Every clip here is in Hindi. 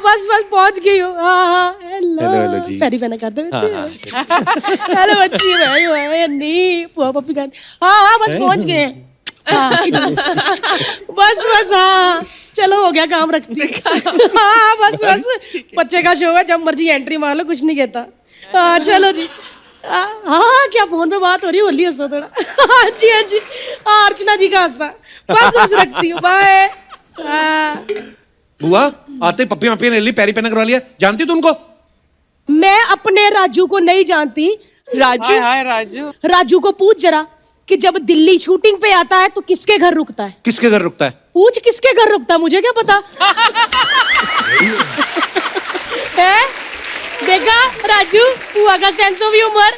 बस पहुंच गई हूँ। हाँ हेलो जी। पैरी पैना कर दो हेलो बच्ची नहीं पुआ पप्पी कर। हाँ बस पहुंच गए। बस हाँ चलो हो गया काम रखती। हाँ बस बच्चे का शो है, जब मर्जी एंट्री मार लो, कुछ नहीं कहता। हाँ चलो जी। हाँ क्या फोन पे बात हो रही है, होली हंसो थोड़ा। हाँ जी हाँ अर्चना जी का हंसा। बस रखती हूँ, बाय। बुआ आते पप्पी मप्पी ले ली, पैरी पैना करवा लिया, जानती तुमको? मैं अपने राजू को नहीं जानती। राजू? हाय राजू। राजू को पूछ जरा कि जब दिल्ली शूटिंग पे आता है तो किसके घर रुकता है? किसके घर रुकता है? पूछ किसके घर रुकता है, मुझे क्या पता। है देखा राजू, बुआ का सेंस ऑफ ह्यूमर।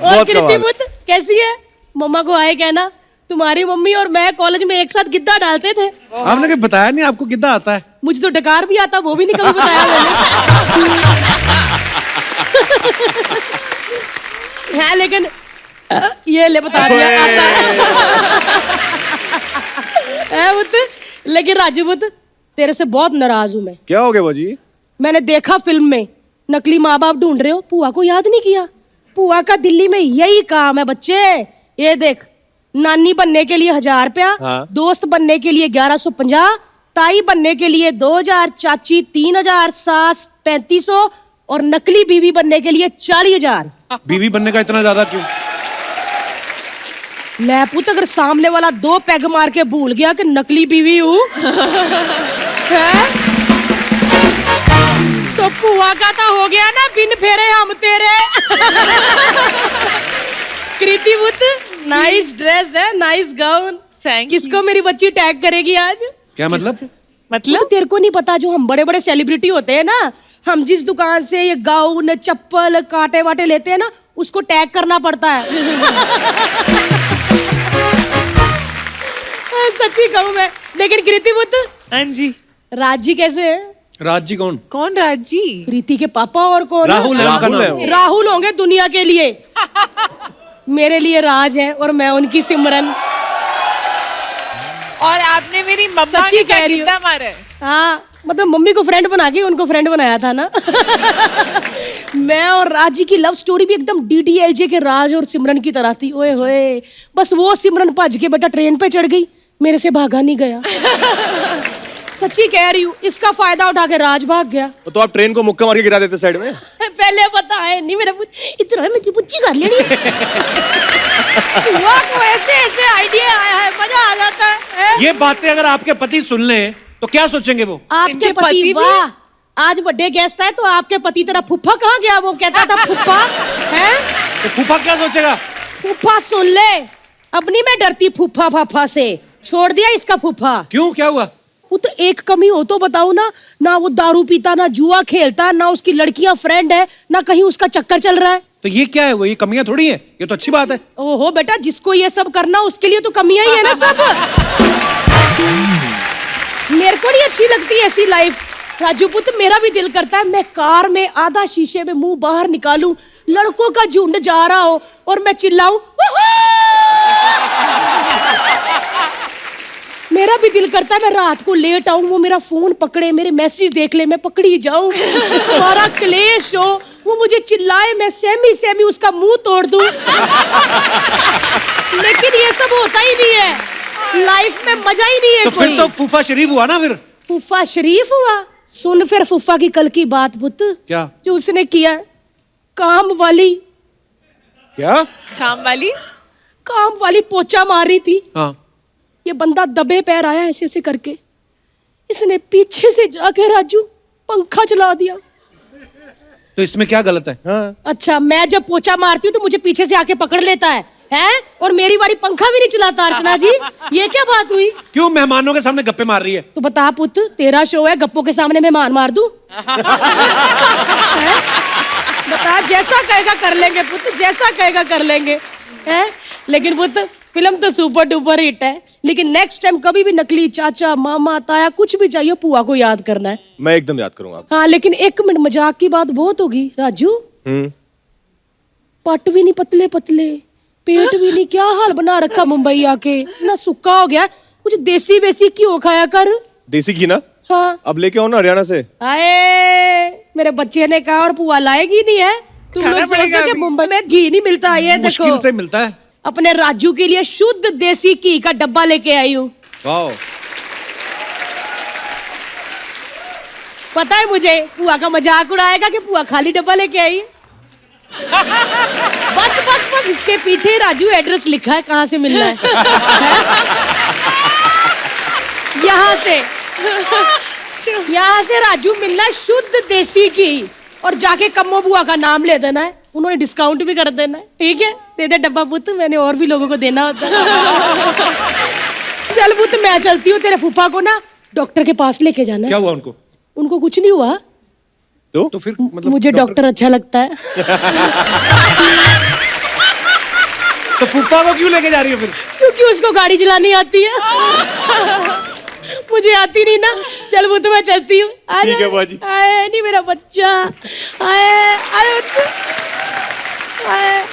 और कृति बुद्ध कैसी है? मम्मा को आए कहना तुम्हारी मम्मी और मैं कॉलेज में एक साथ गिद्दा डालते थे। आपने कभी बताया नहीं आपको गिद्दा आता है? मुझे तो डकार भी आता, वो भी नहीं कभी बताया मैंने। है लेकिन ये ले बता दिया आता है बुद्ध। लेकिन राजू बुद्ध तेरे से बहुत नाराज हूं मैं। क्या हो गया बाजी? मैंने देखा फिल्म में नकली माँ बाप ढूंढ रहे हो, पुआ को याद नहीं किया। पुआ का दिल्ली में यही काम है बच्चे। ये देख, नानी बनने के लिए 1000 रुपया, हाँ। दोस्त बनने के लिए 1150, ताई बनने के लिए 2000, चाची 3000, सास 3500 और नकली बीवी बनने के लिए 40,000। बीवी बनने का इतना ज्यादा क्यों? ले पुत, अगर सामने वाला 2 पैग मार के भूल गया कि नकली बीवी हूँ तो पुआ का तो हो गया ना बिन फेरे हम तेरे। कृति बुद्ध नाइस ड्रेस है, नाइस गाउन। किसको मेरी बच्ची टैग करेगी आज? क्या मतलब? तो तेरे को नहीं पता, जो हम बड़े बड़े सेलिब्रिटी होते हैं ना, हम जिस दुकान से ये गाउन चप्पल कांटे वाटे लेते हैं ना, उसको टैग करना पड़ता है। सच्ची कहूँ मैं। लेकिन कृति बुद्ध, हाँ जी। राजी कैसे है? राज जी कौन? कौन राजी? प्रीति के पापा और कौन? राहुल है उनका नाम। राहुल होंगे दुनिया के लिए। मेरे लिए राज है और मैं उनकी सिमरन। और आपने मेरी मम्मा के साथ गिद्दा मारा है। हाँ मतलब मम्मी को फ्रेंड बना के उनको फ्रेंड बनाया था ना। मैं और राजी की लव स्टोरी भी एकदम DDLJ के राज और सिमरन की तरह थी। ओए होए, बस वो सिमरन भज के बेटा ट्रेन पे चढ़ गई, मेरे से भागा नहीं गया। सच्ची कह रही हूँ, इसका फायदा उठा के राज भाग गया। तो आप ट्रेन को मुक्का मार के गिरा देते साइड में। पहले पता है नहीं मेरा इतना मेरी पुच्ची कर लेनी। हुआ को ऐसे ऐसे आइडिया आया है, मजा आ जाता है। ये बातें अगर आपके पति सुन ले तो क्या सोचेंगे वो? आपके पति वाह, आज बर्थडे गेस्ट है तो आपके पति तेरा फुफ्फा कहाँ गया? वो कहता था फुफ्फा है, तो फूफा क्या सोचेगा? फुफ्फा सुन ले, अब नहीं मैं डरती फुफ्फा फाफा से, छोड़ दिया इसका फुफ्फा। क्यों, क्या हुआ? वो तो एक कमी हो तो बताओ ना, ना वो दारू पीता, ना जुआ खेलता, ना उसकी लड़कियां फ्रेंड है, ना कहीं उसका चक्कर चल रहा है। तो ये क्या है? वो ये कमियां थोड़ी है, ये तो अच्छी बात है। ओहो बेटा, जिसको ये सब करना उसके लिए तो कमियां ही है ना सब। मेरे को नहीं अच्छी लगती ऐसी लाइफ। राजू पुत्र, मेरा भी दिल करता है मैं कार में आधा शीशे में मुंह बाहर निकालूं, लड़कों का झुंड जा रहा हो और मैं चिल्लाऊं। मेरा भी दिल करता है मैं रात को लेट आऊं, वो मेरा फोन पकड़े, मेरे मैसेज देख ले, मैं पकड़ी जाऊं, हमारा क्लेश हो, वो मुझे चिल्लाए, मैं सेमी उसका मुंह तोड़ दूं। लेकिन ये सब होता ही नहीं है, लाइफ में मजा ही नहीं है। तो फिर तो फूफा शरीफ हुआ ना? फिर फूफा शरीफ हुआ? सुन फिर फूफा की कल की बात पुत्र। क्या? जो उसने किया काम वाली। क्या काम वाली? काम वाली पोछा मार रही थी। हाँ। ये बंदा दबे पैर आया ऐसे ऐसे करके, इसने पीछे से जाके राजू पंखा चला दिया। तो इसमें क्या गलत है? हाँ। अच्छा, मैं जब पोछा मारती हूँ तो मुझे पीछे से आके पकड़ लेता है और मेरी बारी पंखा भी नहीं चलाता। अर्चना जी, ये क्या बात हुई? क्यों मेहमानों के सामने गप्पे मार रही है? तो बता पुत्र, तेरा शो है, गप्पों के सामने मेहमान मार दूं? बता, जैसा कहेगा कर लेंगे पुत्र, जैसा कहेगा कर लेंगे। हैं? लेकिन पुत्र फिल्म तो सुपर डुपर हिट है, लेकिन नेक्स्ट टाइम कभी भी नकली चाचा मामा ताया कुछ भी चाहिए, पुआ को याद करना है। मैं एकदम याद करूंगा। हाँ लेकिन 1 मिनट, मजाक की बात बहुत होगी राजू। पट भी नहीं पतले पतले, पेट भी नहीं, क्या हाल बना रखा मुंबई आके, ना सुक्का हो गया। कुछ देसी वेसी घी खाया कर। देसी घी ना? हाँ अब लेके आओ ना हरियाणा से। आए मेरे बच्चे ने कहा और पुआ लाएगी नहीं है। तुम खाना लोग सोचते पड़ेगा हो कि अभी। मुंबई में घी नहीं मिलता। ये मुश्किल देखो से मिलता है। अपने राजू के लिए शुद्ध देसी घी का डब्बा लेके आई हूँ। वाओ। पता है मुझे पुआ का मजाक उड़ाएगा कि पुआ खाली डब्बा लेके आई है। बस बस बस इसके पीछे राजू एड्रेस लिखा है कहाँ से मिलना है, यहाँ से राजू मिलना है शुद्ध देसी घी। और जाके कम्मो बुआ का नाम ले देना है, उन्होंने डिस्काउंट भी कर देना है। ठीक है दे दे डब्बा पुत, मैंने और भी लोगों को देना होता है। चल पुत मैं चलती हूँ, तेरे फूफा को ना डॉक्टर के पास लेके जाना क्या है। हुआ उनको? उनको कुछ नहीं हुआ तो फिर मतलब मुझे डॉक्टर अच्छा लगता है। तो फूफा को क्यों लेके जा रही हो फिर? क्योंकि उसको गाड़ी चलानी आती है। मुझे आती नहीं ना। चल वो तो मैं चलती हूँ। ठीक है बुआ जी। आए नहीं मेरा बच्चा, आए आए बच्चा, आए।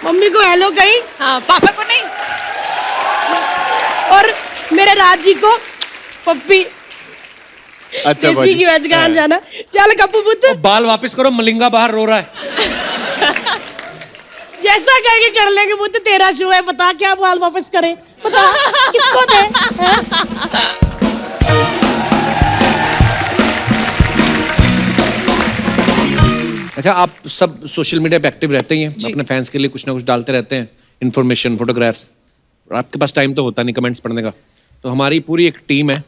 मम्मी को हेलो कहीं हाँ पापा को नहीं। और मेरे राज जी को पप्पी। अच्छा बुआ जैसी जी। की वजगान जाना। चल कप्पू पुत्र बाल वापस करो, मलिंगा बाहर रो रहा है। जैसा कहेंगे कर लेंगे। पुत्र तेरा शो है, बता क्या बाल वापस करे, बता किसको दे हैं? अच्छा आप सब सोशल मीडिया पे एक्टिव रहते ही हैं, अपने फैंस के लिए कुछ ना कुछ डालते रहते हैं, इन्फॉर्मेशन, फोटोग्राफ्स। और आपके पास टाइम तो होता नहीं कमेंट्स पढ़ने का। तो हमारी पूरी एक टीम है।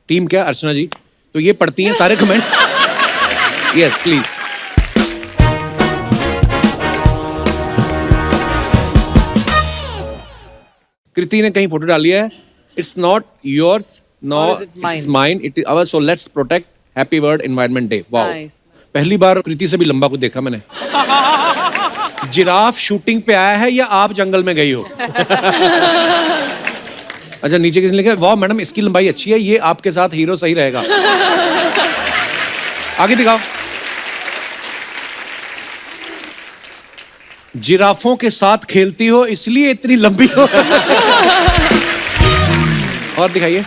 टीम क्या अर्चना जी, तो ये पढ़ती हैं सारे कमेंट्स। Yes please. कृति ने कहीं फोटो डाली है, it's not yours no it's mine it is our, so let's protect happy world environment day. Wow, पहली बार कृति से भी लंबा को देखा मैंने। जिराफ शूटिंग पे आया है या आप जंगल में गई हो? अच्छा नीचे किसने लिखा है, वाह मैडम इसकी लंबाई अच्छी है, ये आपके साथ हीरो सही रहेगा। आगे दिखाओ। जिराफों के साथ खेलती हो इसलिए इतनी लंबी हो। और दिखाइए।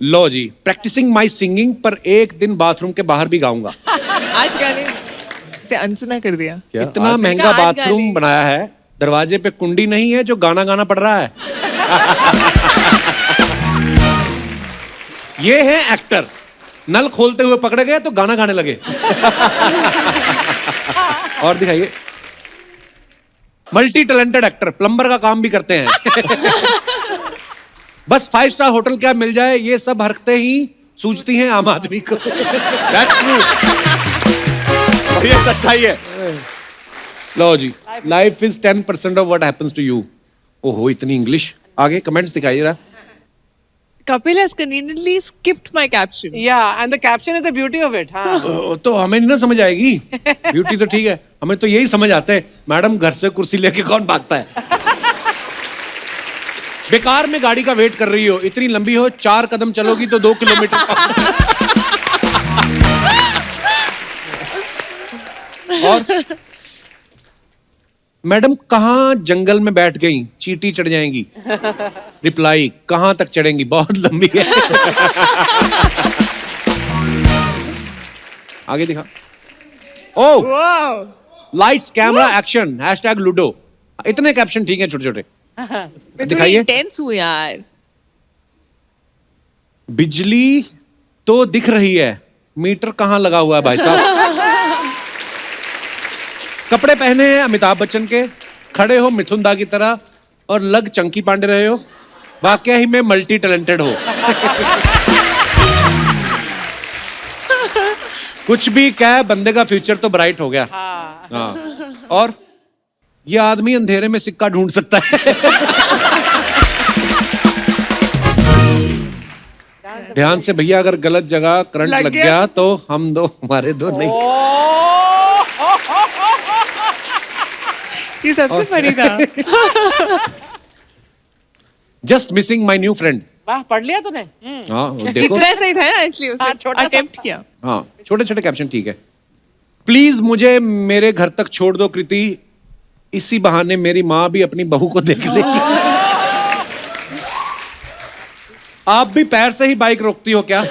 लो जी, प्रैक्टिसिंग माई सिंगिंग, पर एक दिन बाथरूम के बाहर भी गाऊंगा। आज गाने से अनसुना कर दिया। क्या? इतना महंगा आज बाथरूम गाली। बनाया है, दरवाजे पे कुंडी नहीं है जो गाना गाना पड़ रहा है। ये है एक्टर, नल खोलते हुए पकड़े गए तो गाना गाने लगे। और दिखाइए। मल्टी टैलेंटेड एक्टर, प्लम्बर का काम भी करते हैं। बस 5 स्टार होटल क्या मिल जाए, ये सब हरकतें ही सूझती हैं आम आदमी को। That's true। और ये सच्चाई है। लो जी, life is 10% of what happens to you. ओहो इतनी इंग्लिश। आगे कमेंट्स दिखाइए जरा। Kapil has conveniently skipped my caption. Yeah, and the caption is the beauty of it. हाँ. तो हमें नहीं ना समझ आएगी। ब्यूटी तो ठीक है, हमें तो यही समझ आता है, मैडम घर से कुर्सी लेके कौन भागता है। बेकार में गाड़ी का वेट कर रही हो, इतनी लंबी हो, 4 कदम चलोगी तो 2 किलोमीटर। और मैडम कहाँ जंगल में बैठ गई, चींटी चढ़ जाएंगी। रिप्लाई, कहाँ तक चढ़ेंगी, बहुत लंबी है। आगे दिखा। ओ Wow. Lights camera action hashtag ludo. इतने कैप्शन ठीक है छोटे छोटे। मैं थोड़ी दिखाइए। intense हूँ यार। बिजली तो दिख रही है, मीटर कहाँ लगा हुआ है भाई साहब। कपड़े पहने हैं अमिताभ बच्चन के, खड़े हो मिथुन दा की तरह और लग चंकी पांडे रहे हो, वाकया ही में मल्टी टैलेंटेड हो। कुछ भी क्या, बंदे का फ्यूचर तो ब्राइट हो गया। हाँ। और ये आदमी अंधेरे में सिक्का ढूंढ सकता है। ध्यान से भैया, अगर गलत जगह करंट लग लग गया। गया तो हम दो हमारे दो नहीं। ये सबसे फनी था। Just missing my new friend. वाह, पढ़ लिया तूने? हाँ वो देखो। इतना सही था ना, इसलिए हाँ, उसे छोटा सा अटेम्प्ट किया। हाँ छोटे छोटे कैप्शन ठीक है। प्लीज मुझे मेरे घर तक छोड़ दो कृति, इसी बहाने मेरी माँ भी अपनी बहू को देख लेगी। आप भी पैर से ही बाइक रोकती हो क्या?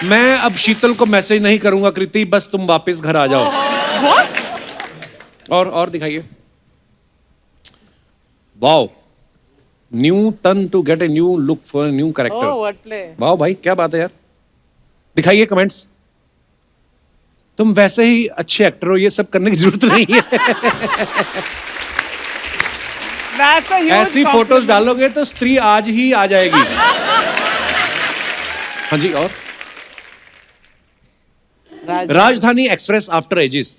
मैं अब शीतल को मैसेज नहीं करूंगा कृति, बस तुम वापस घर आ जाओ। What? और दिखाइए। Wow, new turn to get a new look for new Oh, character. what play? Wow भाई, क्या बात है यार। दिखाइए कमेंट्स। तुम वैसे ही अच्छे एक्टर हो, ये सब करने की जरूरत नहीं है। That's a huge ऐसी फोटोज compliment. डालोगे तो स्त्री आज ही आ जाएगी। हाँ जी, और Rajdhani express after ages.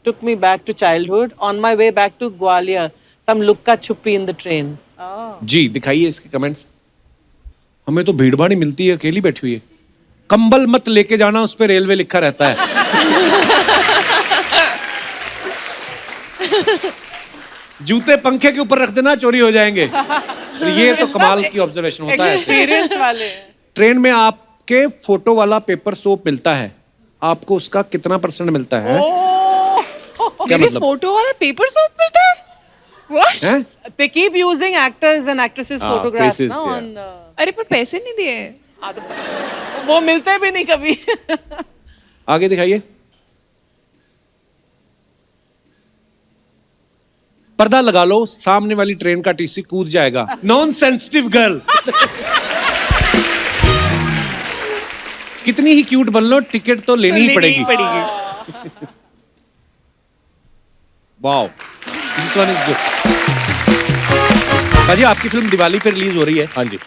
Took me back to childhood. On my way back to Gwalior, some lukka chuppi in the train. जी, दिखाइए इसके कमेंट्स। हमें तो भीड़ भाड़ ही मिलती है, अकेली बैठी हुई है। कंबल मत लेके जाना, उस पे रेलवे लिखा रहता है। जूते पंखे के ऊपर रख देना, चोरी हो जाएंगे। तो ये तो कमाल की ऑब्जर्वेशन होता है। Experience वाले हैं. ट्रेन में आपके फोटो वाला पेपर सोप मिलता है, आपको उसका कितना % मिलता है? क्या मेरे मतलब फोटो वाला पेपर सोप मिलता है? What? हैं? They keep using actors and actresses' photographs faces, ना yeah. on. अरे पर पैसे नहीं दिए। हाँ, तो वो मिलते भी नहीं कभी. आगे दिखाइए। पर्दा लगा लो, सामने वाली ट्रेन का टीसी कूद जाएगा। Non sensitive girl. कितनी ही क्यूट बन लो, टिकट तो लेनी ही पड़ेगी। Wow, this one is good. भाजी, आपकी फिल्म दिवाली पे रिलीज हो रही है। हाँ जी।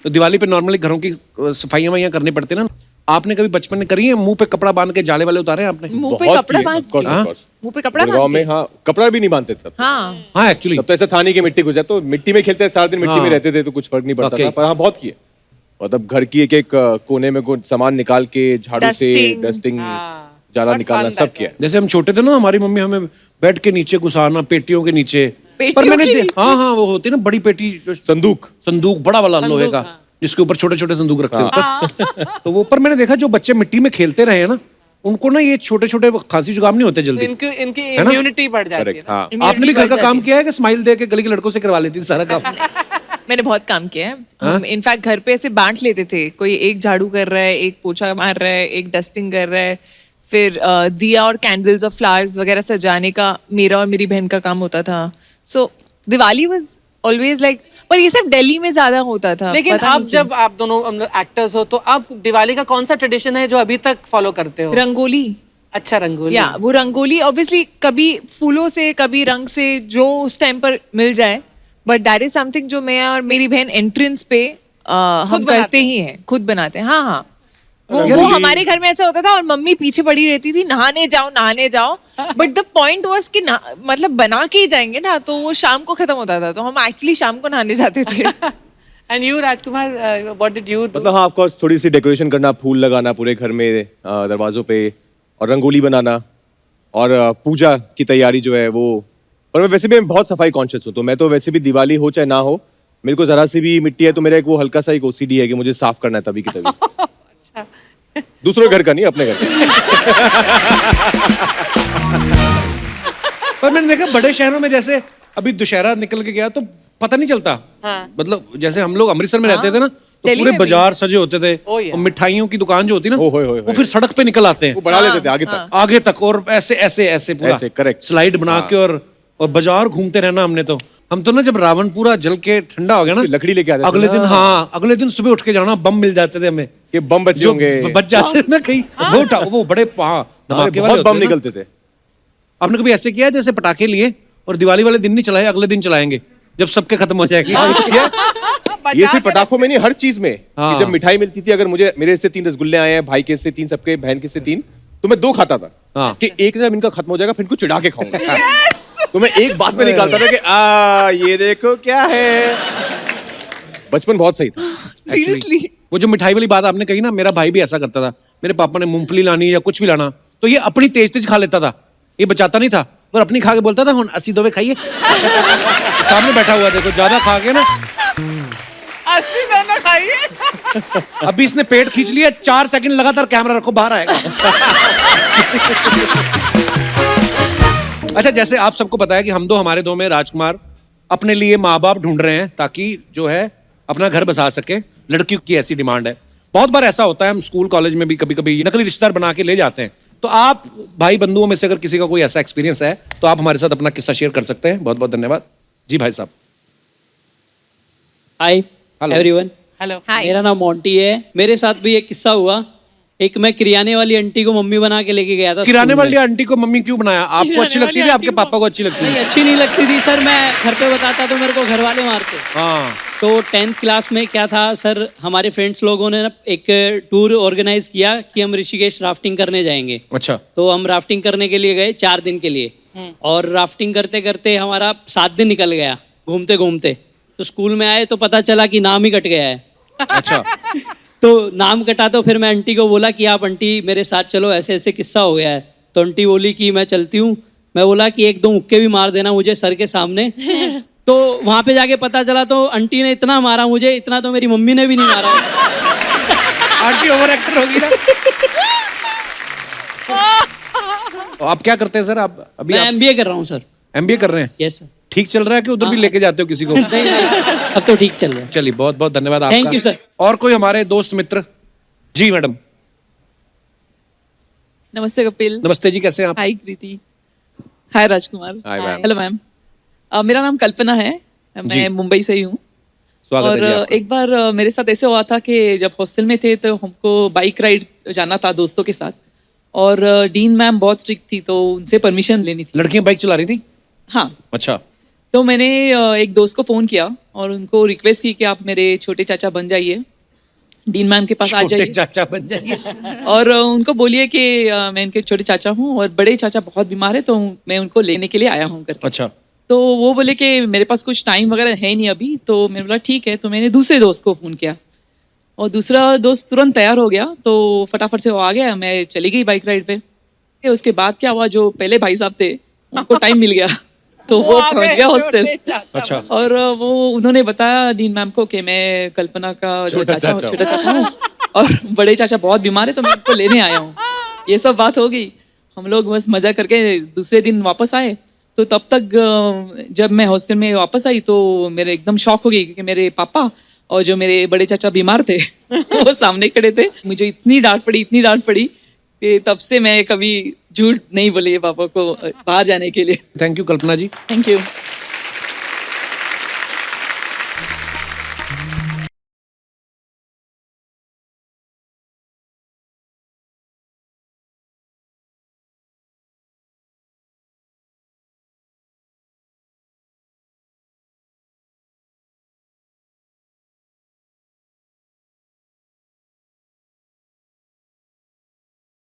तो दिवाली पे नॉर्मली घरों की सफाइयां वफाइयां करनी पड़ती है ना। आपने कभी बचपन में करी है? मुंह पे कपड़ा बांध के जाले वाले उतारे हैं आपने? मुंह पे बहुत कपड़ा किए, बांध of course, के। of course। मुंह पे कपड़ा गुड़गांव बांध में के। हाँ, कपड़ा भी नहीं बांधते तब। हाँ। हाँ, एक्चुअली तब तो ऐसा था नहीं कि मिट्टी घुस जाए, तो मिट्टी में खेलते थे सारा दिन, मिट्टी में हाँ। रहते थे, तो कुछ फर्क नहीं पड़ता Okay। था। पर हाँ, बहुत किए। मतलब घर की एक एक कोने में कुछ सामान निकाल के झाड़ू से Dusting। डस्टिंग, हाँ। जाला What निकालना, fun सब that किया। जैसे हम छोटे थे ना, हमारी मम्मी हमें बेड के नीचे घुसाना, पेटियों के नीचे। पेटियों पर मैंने के नीचे? हाँ हाँ, वो होती है ना बड़ी पेटी, संदूक। संदूक बड़ा वाला लोहे संदूक, का, हाँ। जिसके ऊपर छोटे छोटे संदूक रखते होते। तो वो पर मैंने देखा जो बच्चे मिट्टी में खेलते रहे हैं ना, उनको ना ये छोटे छोटे खांसी जुकाम नहीं होते जल्दी। इनकी है ना? immunity बढ़ जाती है करेक्ट। ना. हाँ। आपने भी घर का बढ़ काम जाती किया है कि स्माइल दे के गली के लड़कों से करवा लेती थी सारा काम? मैंने बहुत काम किया है। हम इनफैक्ट घर पे ऐसे बांट लेते थे, कोई एक झाड़ू कर रहा है, एक पोछा मार रहा है, एक डस्टिंग कर रहा है, फिर दिया और कैंडल्स और फ्लावर्स वगैरह सजाने का मेरा और मेरी बहन का काम होता था। सो दिवाली वाज ऑलवेज लाइक, पर ये सब दिल्ली में ज्यादा होता था। लेकिन पता अब नहीं क्यों। जब आप दोनों एक्टर्स हो, तो अब दिवाली का कौन सा ट्रेडिशन है जो अभी तक फॉलो करते हो? रंगोली, अच्छा, रंगोली. या वो रंगोली ऑब्वियसली कभी फूलों से कभी रंग से जो उस टाइम पर मिल जाए, बट दैट इज समथिंग जो मैं और मेरी बहन एंट्रेंस पे हम बनाते करते ही हैं, खुद बनाते हैं। हाँ हाँ, वो यार ये- हमारे घर में ऐसा होता था और मम्मी पीछे पड़ी रहती थी, नहाने जाओ। बट द पॉइंट वाज कि मतलब बना के ही जाएंगे ना, तो वो शाम को खत्म होता था, तो हम एक्चुअली शाम को नहाने जाते थे। And you Rajkumar, what did you do? मतलब हाँ, ऑफ कोर्स थोड़ी सी डेकोरेशन करना, फूल लगाना पूरे घर में, दरवाजों पे, और रंगोली बनाना, और पूजा की तैयारी जो है वो। पर मैं वैसे भी बहुत सफाई कॉन्शियस हूँ, तो मैं तो वैसे भी दिवाली हो चाहे ना हो, मेरे को जरा सी भी मिट्टी है तो मेरा एक वो हल्का सा एक OCD है कि मुझे साफ करना है तभी की तभी। अच्छा. दूसरों के घर का नहीं, अपने घर का। पर मैंने देखा बड़े शहरों में, जैसे अभी दुशहरा निकल के गया तो पता नहीं चलता। हाँ. मतलब जैसे हम लोग अमृतसर में रहते थे ना, तो दिल्ली पूरे में भी। बाजार सजे होते थे, Oh, yeah. और मिठाइयों की दुकान जो होती ना, ओ, होए, होए, वो फिर सड़क पे निकल आते वो हैं बढ़ा लेते थे आगे तक। आगे तक, और ऐसे ऐसे ऐसे पूरा ऐसे, correct. स्लाइड बना के, और बाजार घूमते रहना हमने तो। हम तो ना जब रावण पूरा जल के ठंडा हो गया ना, लकड़ी लेके आते थे अगले ना। दिन, हाँ अगले दिन सुबह उठ के जाना, बम मिल जाते थे हमें, कि बम बचे जो होंगे। बच जाते थे ना कहीं, वो बड़े धमाके वाले बहुत बम होते थे ना। निकलते थे। आपने कभी ऐसे किया जैसे पटाखे लिए और दिवाली वाले दिन नहीं चलाए, अगले दिन चलाएंगे जब सबके खत्म हो जाएगी? ये सिर्फ पटाखों में नहीं, हर चीज में। हाँ। कि जब मिठाई मिलती थी, अगर मुझे मेरे से 3 रसगुल्ले आए हैं, भाई के से 3, सबके बहन के से 3, तो मैं 2 खाता था। हाँ। कि एक जब इनका खत्म हो जाएगा फिर इनको चिढ़ा के खाऊंगा। तो मैं एक बात में निकालता था कि ये देखो क्या है। बचपन बहुत सही था। सीरियसली। वो जो मिठाई वाली बात आपने कही ना, मेरा भाई भी ऐसा करता था। मेरे पापा ने मूंगफली लानी या कुछ भी लाना, तो ये अपनी तेज तेज खा लेता था, ये बचाता नहीं था, पर अपनी खा के बोलता था, हुन 80 दोवे खाइए। सामने बैठा हुआ देखो, ज्यादा खा के ना 80 दाना खाइए. अभी इसने पेट खींच लिया, 4 सेकंड लगातार कैमरा रखो, बाहर आएगा। अच्छा, जैसे आप सबको पता है कि हम दो, हमारे दो में राजकुमार अपने लिए माँ बाप ढूंढ रहे हैं, ताकि जो है अपना घर बसा सके, लड़कियों की ऐसी डिमांड है। बहुत बार ऐसा होता है, हम स्कूल कॉलेज में भी कभी कभी नकली रिश्तेदार बना के ले जाते हैं। तो आप भाई बंधुओं में से अगर किसी का कोई ऐसा एक्सपीरियंस है तो आप हमारे साथ अपना किस्सा शेयर कर सकते हैं। बहुत बहुत धन्यवाद जी भाई साहब। हाय Hello. Everyone, Hello. मेरा नाम मोंटी है। मेरे साथ भी एक किस्सा हुआ। एक मैं किराने वाली आंटी को मम्मी बना के लेके गया था। किराने स्कूल वाली में। आंटी को मम्मी क्यों बनाया? आपको अच्छी लगती थी, आपके पापा को अच्छी लगती नहीं, थी? अच्छी नहीं लगती थी सर। मैं घर पे बताता तो मेरे को घर वाले मारते। हाँ, तो 10th क्लास में क्या था सर, हमारे फ्रेंड्स लोगों ने ना एक टूर ऑर्गेनाइज किया कि हम ऋषिकेश राफ्टिंग करने जाएंगे। अच्छा। तो हम राफ्टिंग करने के लिए गए 4 दिन के लिए। और राफ्टिंग करते करते हमारा 7 दिन निकल गया घूमते घूमते। तो स्कूल में आए तो पता चला कि नाम ही कट गया है। अच्छा। तो नाम कटा तो फिर मैं आंटी को बोला कि आप आंटी मेरे साथ चलो, ऐसे ऐसे किस्सा हो गया है। तो आंटी बोली कि मैं चलती हूँ। मैं बोला कि 1-2 मुक्के भी मार देना मुझे सर के सामने। तो वहां पे जाके पता चला तो आंटी ने इतना मारा मुझे, इतना तो मेरी मम्मी ने भी नहीं मारा। आंटी ओवर एक्टर होगी ना। तो आप क्या करते हैं सर? आप अभी मैं MBA कर रहा हूँ सर। MBA कर रहे हैं? Yes sir. ठीक चल रहा है कि उधर भी लेके जाते हो किसी को? नहीं, अब तो ठीक चल रहा है। चलिए, बहुत बहुत धन्यवाद आपका। Thank you, sir. और कोई हमारे दोस्त मित्र? जी मैडम। नमस्ते कपिल। नमस्ते जी, कैसे हैं आप? Hi Kriti. Hi Rajkumar. Hi ma'am. Hello ma'am. मेरा नाम कल्पना है, जी। मैं मुंबई से ही हूँ। स्वागत और है जी आपका। एक बार मेरे साथ ऐसे हुआ था कि जब हॉस्टल में थे तो हमको बाइक राइड जाना था दोस्तों के साथ। और डीन मैम बहुत स्ट्रिक्ट थी तो उनसे परमिशन लेनी थी। लड़कियां बाइक चला रही थी? हाँ। अच्छा। तो मैंने एक दोस्त को फ़ोन किया और उनको रिक्वेस्ट की कि आप मेरे छोटे चाचा बन जाइए, डीन मैम के पास आ छोटे जाइए चाचा बन जाइए। और उनको बोलिए कि मैं इनके छोटे चाचा हूँ और बड़े चाचा बहुत बीमार है तो मैं उनको लेने के लिए आया हूँ करके। अच्छा। तो वो बोले कि मेरे पास कुछ टाइम वगैरह है नहीं अभी। तो मैंने बोला ठीक है। तो मैंने दूसरे दोस्त को फ़ोन किया और दूसरा दोस्त तुरंत तैयार हो गया तो फटाफट से वो आ गया। मैं चली गई बाइक राइड पे। उसके बाद क्या हुआ, जो पहले भाई साहब थे उनको टाइम मिल गया तो वो आ पहुंच गए गया छोटे हॉस्टल। चाचा। अच्छा। और वो उन्होंने बताया डीन मैम को कि मैं कल्पना का जो छोटा चाचा हूँ, चाचा छोटा चाचा हूँ और बड़े चाचा बहुत बीमार है तो मैं उनको लेने आया हूँ। ये सब बात हो गई। हम लोग बस मजा करके दूसरे दिन वापस आए। तो तब तक जब मैं हॉस्टल में वापस आई तो मेरे एकदम शॉक हो गई क्योंकि मेरे पापा और जो मेरे बड़े चाचा बीमार थे वो सामने खड़े थे। मुझे इतनी डांट पड़ी कि तब से मैं कभी झूठ नहीं बोली पापा को बाहर जाने के लिए। Thank you Kalpana ji. Thank you.